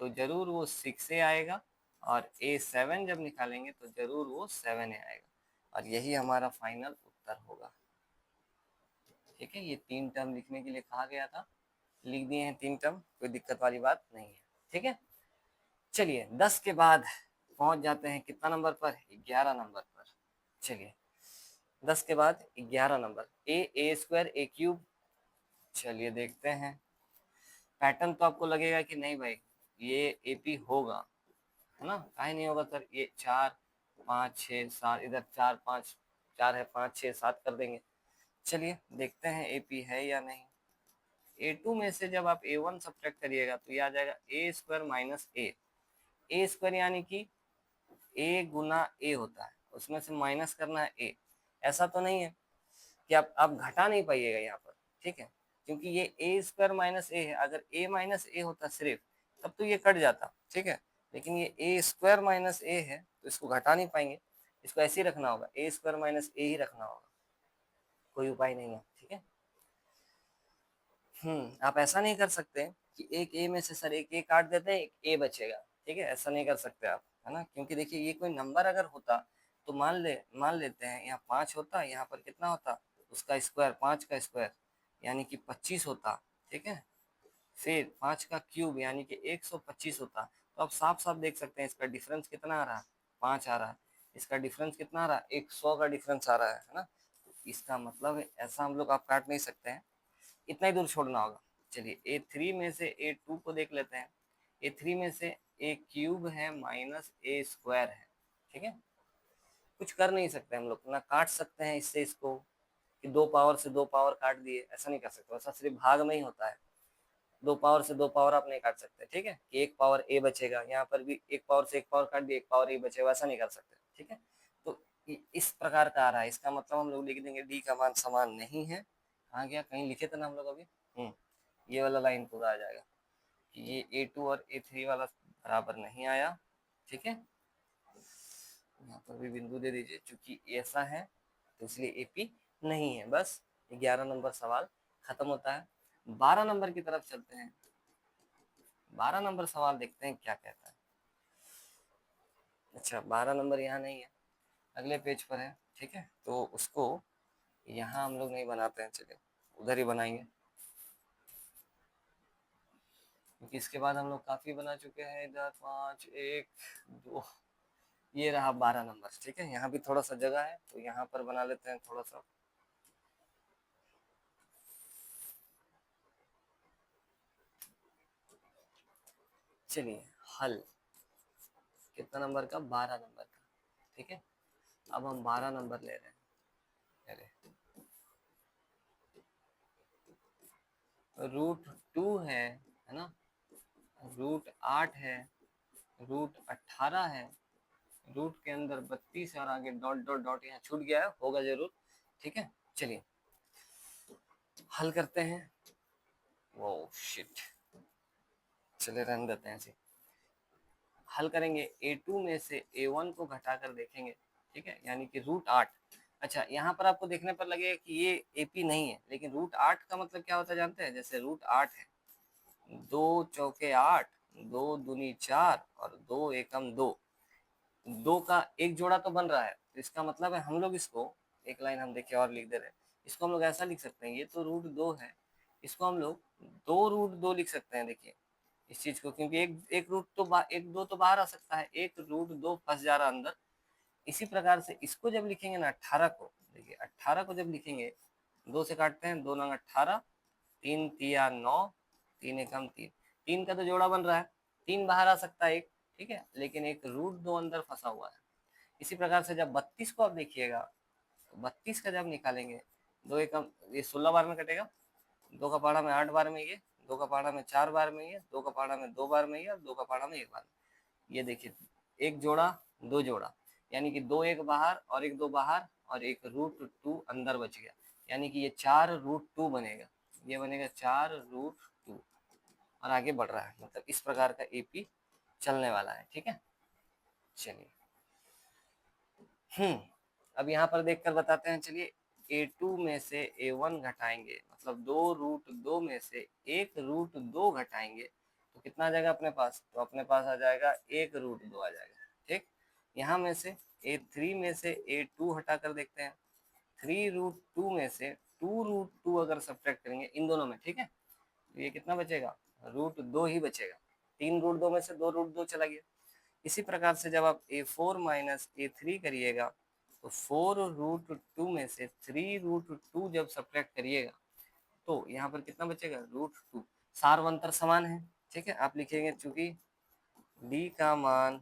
Speaker 1: तो जरूर वो 6A आएगा, और A7 जब निकालेंगे तो जरूर वो 7A आएगा, और यही हमारा फाइनल उत्तर होगा। ठीक है, ये 3 टर्म लिखने के लिए कहा गया था, लिख दिए हैं 3 टर्म, कोई दिक्कत वाली बात नहीं है। ठीक है, चलिए 10 के बाद पहुंच जाते हैं कितना नंबर पर, 11 नंबर पर। चलिए 10 के बाद 11 नंबर, ए स्क्वायर ए क्यूब। चलिए देखते हैं, पैटर्न तो आपको लगेगा कि नहीं भाई ये एपी होगा, है ना, काहे नहीं होगा सर, ये 4 5 6 7, इधर 4 5 4 है, 5 6 7 कर देंगे। चलिए देखते हैं एपी है या नहीं। A2 में से जब आप A1 सब्ट्रैक्ट करिएगा तो ये आ जाएगा ए स्क्वायर माइनस ए स्क्वायर, यानी कि ए गुना ए होता है, उसमें से माइनस करना है ए। ऐसा तो नहीं है कि आप घटा नहीं पाइएगा यहाँ पर, ठीक है, क्योंकि ये ए स्क्वायर माइनस ए है, अगर ए माइनस ए होता सिर्फ तब तो ये कट जाता, ठीक है, लेकिन ये ए स्क्वायर माइनस ए है तो इसको घटा नहीं पाएंगे, इसको ऐसे ही रखना होगा, ए स्क्वायर माइनस ए ही रखना होगा, कोई उपाय नहीं है। ठीक है, आप ऐसा नहीं कर सकते कि एक ए में से सर एक ए काट देते हैं, एक ए बचेगा, ठीक है, ऐसा नहीं कर सकते आप, है ना, क्योंकि देखिए ये कोई नंबर अगर होता तो मान लेते हैं यहाँ 5 होता, यहाँ पर कितना होता, उसका स्क्वायर, 5 का स्क्वायर यानी कि 25 होता, ठीक है, फिर 5 का क्यूब यानी कि 125 होता। तो आप साफ साफ देख सकते हैं इसका डिफरेंस कितना आ रहा है, 5 आ रहा है, इसका डिफरेंस कितना आ रहा है, 100 का डिफरेंस आ रहा है ना। इसका मतलब है ऐसा हम लोग आप काट नहीं सकते हैं, इतना ही दूर छोड़ना होगा। चलिए A3 में से A2 को देख लेते हैं, A3 में से ए क्यूब है माइनस ए स्क्वायर है, ठीक है, कुछ कर नहीं सकते हम लोग, ना काट सकते हैं इससे इसको कि 2 पावर से 2 पावर काट दिए, ऐसा नहीं कर सकते, ऐसा सिर्फ भाग में ही होता है, 2 पावर से 2 पावर आप नहीं काट सकते, ठीक है, कि 1 पावर ए बचेगा, यहाँ पर भी 1 पावर से 1 पावर काट दिए 1 पावर ए बचेगा, ऐसा नहीं कर सकते, ठीक है। तो इस प्रकार का आ रहा है, इसका मतलब हम लोग लिख देंगे डी का मान समान नहीं है। कहाँ गया, कहीं लिखे थे ना हम लोग अभी, ये वाला लाइन पूरा आ जाएगा कि ये A2 और A3 वाला बराबर नहीं आया, ठीक है, यहाँ पर भी बिंदु दे दीजिए, चूंकि ऐसा है तो इसलिए एपी नहीं है। बस 11 नंबर सवाल खत्म होता है। 12 नंबर की तरफ चलते हैं, 12 नंबर सवाल देखते हैं क्या कहता है। अच्छा 12 नंबर यहाँ नहीं है, अगले पेज पर है, ठीक है, तो उसको यहाँ हम लोग नहीं बनाते हैं, चलिए उधर ही बनाएंगे, क्योंकि इसके बाद हम लोग काफी बना चुके हैं, इधर 5 1 2, ये रहा 12 नंबर, ठीक है, यहाँ भी थोड़ा सा जगह है तो यहाँ पर बना लेते हैं थोड़ा सा। चलिए हल कितना नंबर का, 12 नंबर का, ठीक है, अब हम 12 नंबर ले रहे हैं। अरे √2 है ना, √8 है, √18 है, रूट के अंदर 32 और आगे डॉट डॉट डॉट यहाँ छूट गया है, होगा जरूर, ठीक है। चलिए हल करते हैं, वो शिट, चले रहने देते हैं ऐसे। हल करेंगे A2 में से A1 को घटाकर देखेंगे, ठीक है, यानी कि √8। अच्छा यहाँ पर आपको देखने पर लगेगा कि ये एपी नहीं है, लेकिन √8 का मतलब क्या होता है जानते हैं, जैसे √8 है, 2 चौके 8, 2 दूनी 4 और 2 एकम 2, 2 का एक जोड़ा तो बन रहा है, तो इसका मतलब है हम लोग इसको एक लाइन हम देखिए और लिख दे रहे हैं, इसको हम लोग ऐसा लिख सकते हैं, ये तो √2 है, इसको हम लोग 2√2 लिख सकते हैं। देखिए इस चीज को, क्योंकि एक रूट तो एक दो तो बाहर आ सकता है, 1√2 फंस जा रहा अंदर। इसी प्रकार से इसको जब लिखेंगे ना 18 को, देखिए 18 को जब लिखेंगे, 2 से काटते हैं, 2 नंग 18, 3 तिया 9, 3 एकम 3, 3 का तो जोड़ा बन रहा है, 3 बाहर आ सकता है एक, ठीक है, लेकिन एक √2 अंदर फंसा हुआ है। इसी प्रकार से जब 32 को आप देखिएगा, तो 32 का जब निकालेंगे, 2 एकम, ये 16 बार में कटेगा, 2 का पहाड़ा में 8 बार में ये, 2 का पहाड़ा में 4 बार में ये, 2 का पहाड़ा में 2 बार में ये, और 2 का पहाड़ा में 1 बार में। ये देखिए एक जोड़ा, 2 जोड़ा, यानी कि 2 एक बाहर और 1 2 बाहर और एक √2 अंदर बच गया, यानी कि ये 4√2 बनेगा, ये बनेगा 4√2 और आगे बढ़ रहा है, मतलब इस प्रकार का एपी चलने वाला है। ठीक है, चलिए अब यहाँ पर देखकर बताते हैं। चलिए A2 में से A1 घटाएंगे, मतलब 2√2 में से 1√2 घटाएंगे, तो कितना आ जाएगा अपने पास? तो अपने पास आ जाएगा 1√2 आ जाएगा। ठीक, यहाँ में से A3 में से A2 हटा कर देखते हैं, 3√2 में से 2√2 अगर सब्ट्रैक्ट करेंगे इन दोनों में, ठीक है, तो ये कितना बचेगा? √2 ही बचेगा। 3√2 में से 2√2 चला गया। इसी प्रकार से जब आप A4 माइनस A3 करिएगा, तो 4√2 में से 3√2 जब सब्ट्रैक्ट करिएगा, तो यहाँ पर कितना बचेगा? √2। सार्वंतर समान है, ठीक है, आप लिखेंगे चूंकि D का मान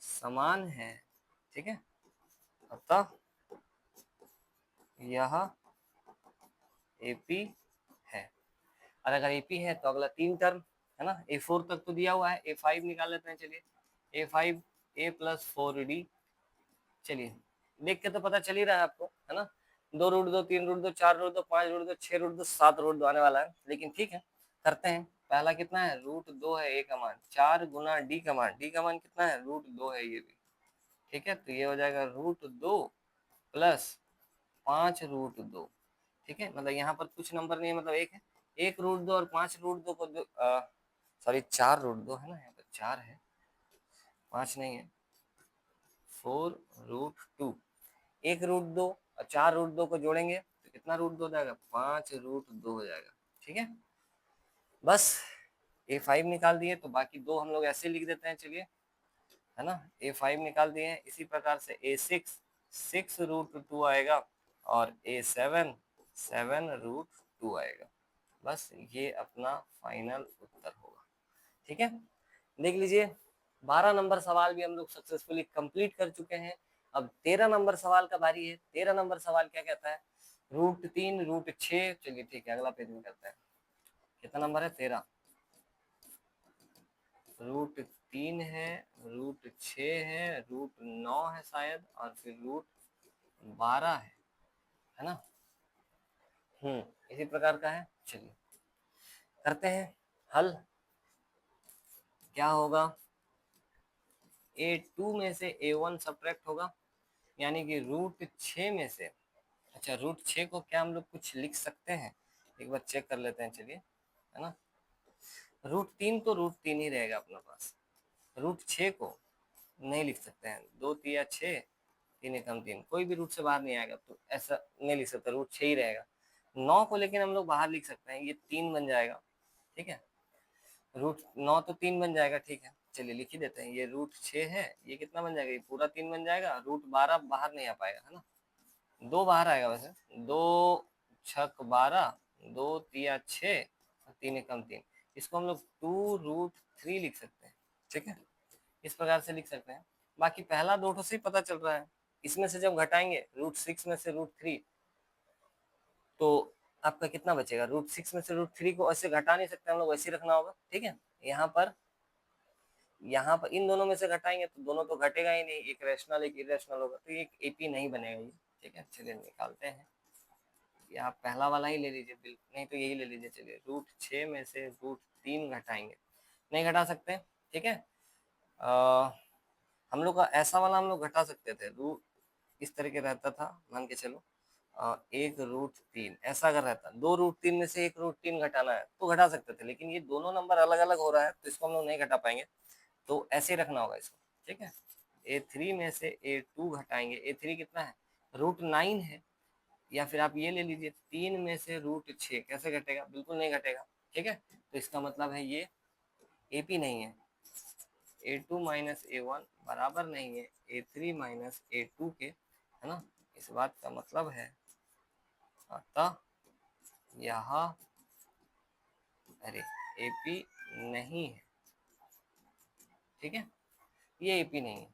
Speaker 1: समान है, ठीक है, अतः यह AP है। और अगर AP है तो अगला 3 टर्म है ना, A4 तक तो दिया हुआ है, A5 निकाल लेते हैं। चलिए A5 A + 4D, चलिए देख के तो पता चल ही रहा है आपको, है ना, 2√2, 3√2, 4√2, 5√2, 6√2, 7√2 आने वाला है। लेकिन ठीक है, करते हैं। पहला कितना है? √2 है A का मान, 4 गुना D का मान, D का मान कितना है? √2 है ये भी, ठीक है, तो ये हो जाएगा √2 प्लस 5√2, ठीक है, मतलब यहाँ पर कुछ नंबर नहीं है, मतलब एक है, 1√2 और 5√2 को सॉरी 4√2 है ना, यहाँ पर 4 है, 5 नहीं है, 4√2, 1√2 और 4√2 को जोड़ेंगे तो कितना √2 हो जाएगा? 5√2 हो जाएगा। ठीक है, बस A5 निकाल दिए, तो बाकी दो हम लोग ऐसे लिख देते हैं। चलिए, है ना, A5 निकाल दिए हैं। इसी प्रकार से A6 6√2 आएगा और A7 7√2 आएगा। बस ये अपना फाइनल उत्तर होगा। ठीक है, देख लीजिए 12 नंबर सवाल भी हम लोग सक्सेसफुली कंप्लीट कर चुके हैं। अब 13 नंबर सवाल का बारी है। 13 नंबर सवाल क्या कहता है? √3 √6, चलिए ठीक है, अगला पेज में करते हैं। कितना नंबर है? 13। √3 है, √6 है, √9 है शायद, और फिर √12 है ना। इसी प्रकार का है। चलिए करते हैं हल। क्या होगा? A2 में से A1 सब्ट्रैक्ट होगा, यानी कि √6 में से, अच्छा √6 को क्या हम लोग कुछ लिख सकते हैं? एक बार चेक कर लेते हैं। चलिए, है ना, √3 तो √3 ही रहेगा अपना पास, √6 को नहीं लिख सकते हैं। 2 तिया 6, 3 एकम 3, कोई भी रूट से बाहर नहीं आएगा, तो ऐसा नहीं लिख सकते, √6 ही रहेगा। 9 को लेकिन हम लोग बाहर लिख सकते हैं, ये 3 बन जाएगा। ठीक है, √9 तो 3 बन जाएगा। ठीक है, चलिए लिख ही देते हैं। ये √6 है, ये कितना बन जाएगा? ये पूरा 3 बन जाएगा। √12 बाहर नहीं आ पाएगा, है ना, 2 बाहर आएगा वैसे, 2 छक 12, 2 तिया 6, 3 एकम 3, इसको हम लोग 2√3 लिख सकते हैं। ठीक है, इस प्रकार से लिख सकते हैं। बाकी पहला दो से ही पता चल रहा है। इसमें से जब घटाएंगे √6 में से √3, तो आपका कितना बचेगा? √6 में से √3 को ऐसे घटा नहीं सकते हम लोग, वैसे रखना होगा। ठीक है, यहाँ पर इन दोनों में से घटाएंगे तो दोनों तो घटेगा ही नहीं, एक रैशनल एक इरेशनल होगा, तो ये एपी नहीं बनेगा ये। ठीक है, चलिए निकालते हैं। या आप पहला वाला ही ले लीजिए, बिल्कुल नहीं तो यही ले लीजिए। चलिए √6 में से √3 घटाएंगे, नहीं घटा सकते। ठीक है, हम लोग का ऐसा वाला हम लोग घटा सकते थे, रूट इस तरह के रहता था, मान के चलो 1√3 ऐसा अगर रहता, 2√3 में से 1√3 घटाना है तो घटा सकते थे, लेकिन ये दोनों नंबर अलग अलग हो रहा है तो इसको हम लोग नहीं घटा पाएंगे, तो ऐसे रखना होगा इसको। ठीक है, A3 में से A2 घटाएंगे। A3 कितना है? √9 है, या फिर आप ये ले लीजिए 3 में से √6, कैसे घटेगा, बिल्कुल नहीं घटेगा, ठीक है। तो इसका मतलब है ये AP नहीं है, A2 माइनस A1 बराबर नहीं है A3 माइनस A2 के, है ना। इस बात का मतलब है अतः यह अरे AP नहीं है, ठीक है, ये AP नहीं है,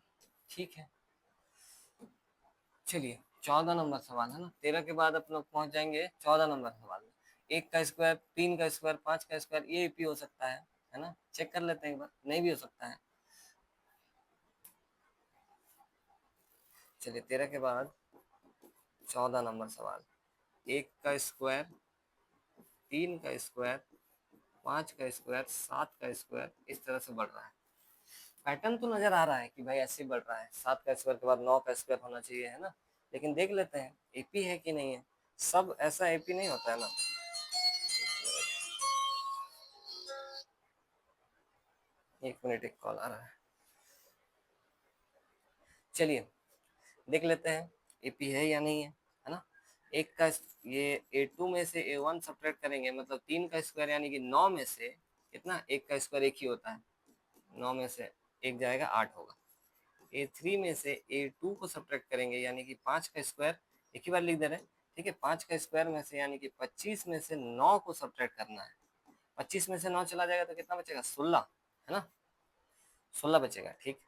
Speaker 1: ठीक है। चलिए 14 नंबर सवाल है ना, 13 के बाद अपन लोग पहुंच जाएंगे 14 नंबर सवाल में। 1 का स्क्वायर, 3 का स्क्वायर, 5 का स्क्वायर, ये AP हो सकता है ना, चेक कर लेते हैं एक बार, नहीं भी हो सकता है। चलिए 13 के बाद 14 नंबर सवाल, 1 का स्क्वायर, 3 का स्क्वायर, 5 का स्क्वायर, 7 का स्क्वायर, इस तरह से बढ़ रहा है। पैटर्न तो नजर आ रहा है कि भाई ऐसे ही बढ़ रहा है, 7 का स्क्वायर के बाद 9 का स्क्वायर होना चाहिए, है ना। लेकिन देख लेते हैं AP है कि नहीं है, सब ऐसा AP नहीं होता है ना। एक मिनट, एक कॉल आ रहा है, चलिए देख लेते हैं AP है या नहीं है ना। एक का ये A2 में से A1 सब्ट्रैक्ट करेंगे, मतलब 3 का स्क्वायर यानी कि 9 में से कितना, एक का स्क्वायर एक ही होता है, 9 में से एक जाएगा 8 होगा। A3 में से A2 को सब्ट्रैक्ट करेंगे यानी कि 5 का स्क्वायर, एक ही बार लिख दे रहे हैं, ठीक है। 5 का स्क्वायर में से यानी कि 25 में से 9 को सब्ट्रैक्ट करना है, 25 में से 9 चला जाएगा तो कितना बचेगा, 16, है ना, 16 बचेगा, ठीक।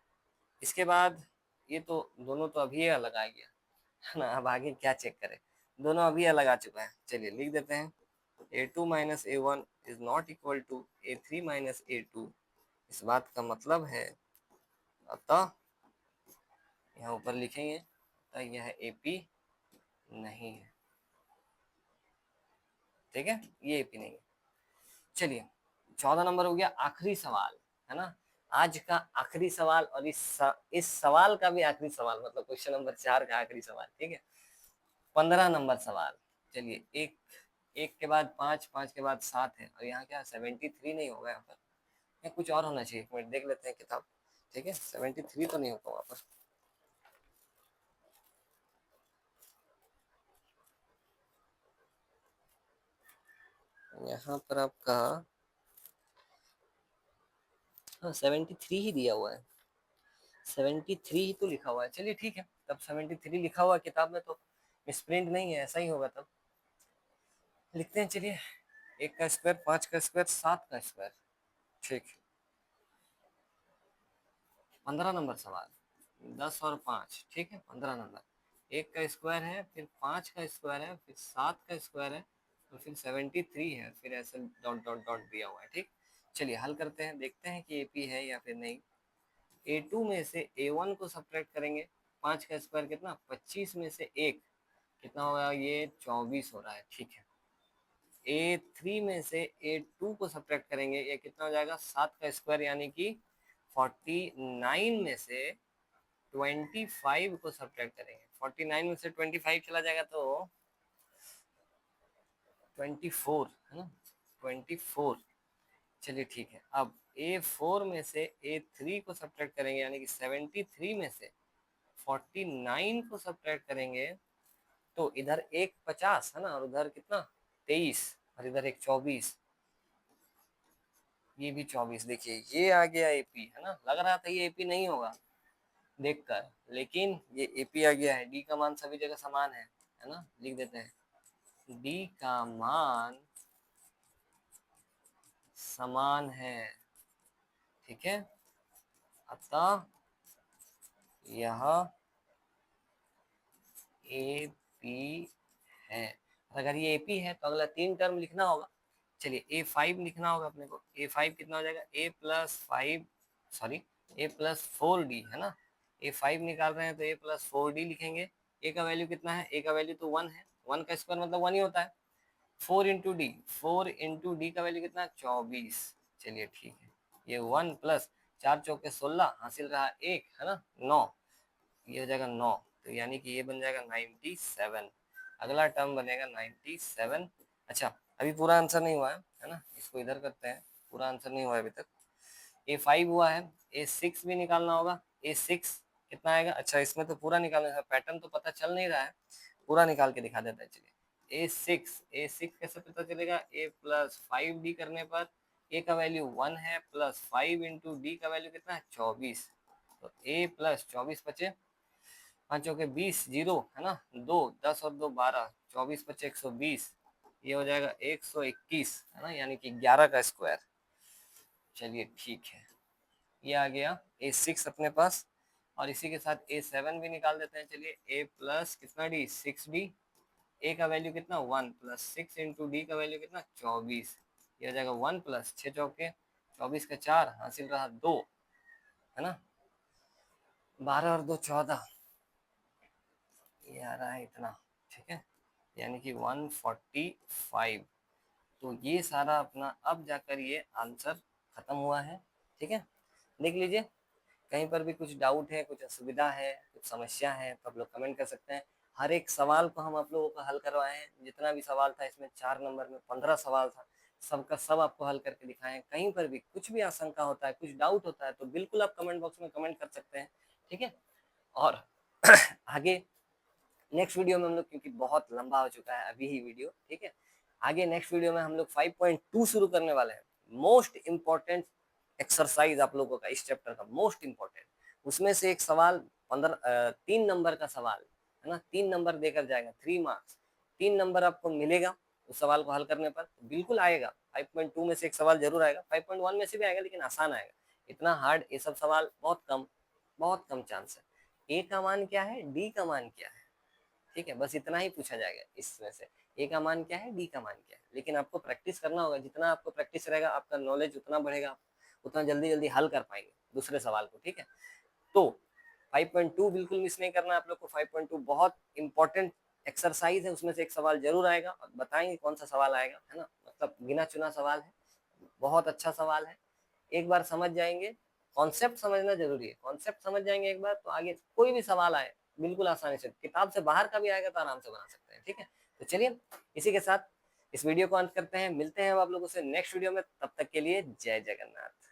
Speaker 1: इसके बाद ये तो दोनों तो अभी अलग आ गया, है ना। अब आगे क्या चेक करें, दोनों अभी अलग आ चुका है, चलिए लिख देते हैं A2 minus A1 is not equal to A3 minus A2। इस बात का मतलब है अतः, यहाँ ऊपर लिखेंगे अतः यह AP नहीं है, ठीक है, ये AP नहीं है। चलिए 14 नंबर हो गया, आखिरी सवाल, है ना, आज का आखिरी सवाल, और इस सवाल का भी आखिरी सवाल, मतलब क्वेश्चन नंबर 4 का आखिरी सवाल, ठीक है। 15 नंबर सवाल, चलिए एक, एक के बाद 5, 5 के बाद 7 है, और यहाँ क्या 73 नहीं होगा, यहाँ पर या कुछ और होना चाहिए, एक मिनट देख लेते हैं किताब, ठीक है। 73 तो नहीं होगा वहाँ पर, यहाँ पर आपका हाँ 73 ही दिया हुआ है, 73 ही तो लिखा हुआ है, चलिए ठीक है, तब 73 लिखा हुआ है किताब में, तो मिसप्रिंट नहीं है, ऐसा ही होगा, तब लिखते हैं, चलिए। 1 का स्क्वायर, 5 का स्क्वायर, 7 का स्क्वायर, ठीक। 15 नंबर सवाल, 10 और 5, ठीक है, 15 नंबर, 1 का स्क्वायर है, फिर 5 का स्क्वायर है, फिर 7 का स्क्वायर है, और फिर 73 है, फिर ऐसे डॉट डॉट डॉट दिया हुआ है, ठीक। चलिए हल करते हैं, देखते हैं कि AP है या फिर नहीं। A2 में से A1 को सब्ट्रैक्ट करेंगे, 5 का स्क्वायर कितना, 25 में से एक कितना होगा, ये 24 हो रहा है, ठीक है। A3 में से A2 को सब्ट्रैक्ट करेंगे, ये कितना हो जाएगा, 7 का स्क्वायर यानी कि 49 में से 25 को सब्ट्रैक्ट करेंगे, 49 में से 25 चला जाएगा तो 24, है ना, 24। चलिए ठीक है, अब A4 में से A3 को सब्ट्रैक्ट करेंगे यानी कि 73 में से 49 को सब्ट्रैक्ट करेंगे, तो इधर एक 50 है ना, और उधर कितना 23, और इधर एक 24, ये भी 24, देखिए ये आ गया AP, है ना, लग रहा था ये AP नहीं होगा देखकर, लेकिन ये AP आ गया है। D का मान सभी जगह समान है ना, लिख देते हैं D का मान समान है, ठीक है, अतः यह AP है। अगर ये AP है तो अगला 3 टर्म लिखना होगा, चलिए A5 लिखना होगा अपने को, A5 कितना हो जाएगा, A+5, सॉरी A+4D, है ना, A5 निकाल रहे हैं तो A+4D लिखेंगे। A का वैल्यू कितना है, A का वैल्यू तो 1 है, 1 का स्क्वायर मतलब 1 ही होता है। 4 इंटू डी का वैल्यू कितना है, 24, चलिए ठीक है, ये 1 प्लस 4 चौके 16, हासिल रहा 1, है ना, 9, ये हो जाएगा 9, तो यानी कि ये बन जाएगा 97, अगला टर्म बनेगा 97। अच्छा अभी पूरा आंसर नहीं हुआ है ना, इसको इधर करते हैं, पूरा आंसर नहीं हुआ है अभी तक। A5 हुआ है, A6 भी निकालना होगा, A6 कितना आएगा, अच्छा इसमें तो पूरा निकालना है, पैटर्न तो पता चल नहीं रहा है, पूरा निकाल के दिखा देता है। चलिए ए सिक्स कैसे पता चलेगा, ए प्लस 5d करने पर ए का वैल्यू 1 है, प्लस 5 इंटू डी का वैल्यू कितना है 24, तो ए प्लस 24 बचे 5 के 20, जीरो है ना, 2 10 और 2 12, 24 बचे 120, ये हो जाएगा 121 है ना, यानी कि 11 का स्क्वायर। चलिए ठीक है, ये आ गया A6 अपने पास, और इसी के साथ A7 भी निकाल देते हैं। चलिए A प्लस कितना डी 6d, ए का वैल्यू कितना 1, प्लस 6 इंटू डी का वैल्यू कितना 24, ये हो जाएगा 1 प्लस 6 चौके 24 का 4, हासिल रहा 2 है ना, 12 और 2 14, ये आ रहा है इतना, ठीक है, यानी कि 145। तो ये सारा अपना अब जाकर ये आंसर खत्म हुआ है, ठीक है। देख लीजिए, कहीं पर भी कुछ डाउट है, कुछ असुविधा है, कुछ समस्या है, तो आप लोग कमेंट कर सकते हैं। हर एक सवाल को हम आप लोगों का हल करवाए हैं, जितना भी सवाल था इसमें 4 नंबर में 15 सवाल था, सबका सब आपको हल करके दिखाए हैं। कहीं पर भी कुछ भी आशंका होता है, कुछ डाउट होता है, तो बिल्कुल आप कमेंट बॉक्स में कमेंट कर सकते हैं, ठीक है। और आगे नेक्स्ट वीडियो में हम लोग, क्योंकि बहुत लंबा हो चुका है अभी ही वीडियो, ठीक है, आगे नेक्स्ट वीडियो में हम लोग 5.2 शुरू करने वाले हैं। मोस्ट इंपॉर्टेंट एक्सरसाइज आप लोगों का इस चैप्टर का, मोस्ट इंपॉर्टेंट, उसमें से एक सवाल 3 नंबर का सवाल है ना, 3 नंबर देकर जाएगा, 3 मार्क्स, 3 नंबर आपको मिलेगा उस सवाल को हल करने पर, बिल्कुल आएगा। 5.2 में से एक सवाल जरूर आएगा, 5.1 में से भी आएगा, लेकिन आसान आएगा। इतना हार्ड ये सब सवाल बहुत कम चांस है। ए का मान क्या है, डी का मान क्या है, ठीक है, बस इतना ही पूछा जाएगा इसमें से। ए का मान क्या है, डी का मान क्या है, लेकिन आपको प्रैक्टिस करना होगा। जितना आपको प्रैक्टिस रहेगा, आपका नॉलेज उतना बढ़ेगा, उतना जल्दी जल्दी हल कर पाएंगे दूसरे सवाल को, ठीक है। तो 5.2 बिल्कुल मिस नहीं करना आप लोग को। 5.2 बहुत इंपॉर्टेंट एक्सरसाइज है, उसमें से एक सवाल जरूर आएगा, और बताएंगे कौन सा सवाल आएगा, है ना, मतलब गिना चुना सवाल है, बहुत अच्छा सवाल है। एक बार समझ जाएंगे, कॉन्सेप्ट समझना जरूरी है, कॉन्सेप्ट समझ जाएंगे एक बार, तो आगे कोई भी सवाल आए बिल्कुल आसानी से, किताब से बाहर का भी आएगा तो आराम से बना सकते हैं, ठीक है। तो चलिए, इसी के साथ इस वीडियो को अंत करते हैं, मिलते हैं अब आप लोगों से नेक्स्ट वीडियो में, तब तक के लिए जय जगन्नाथ।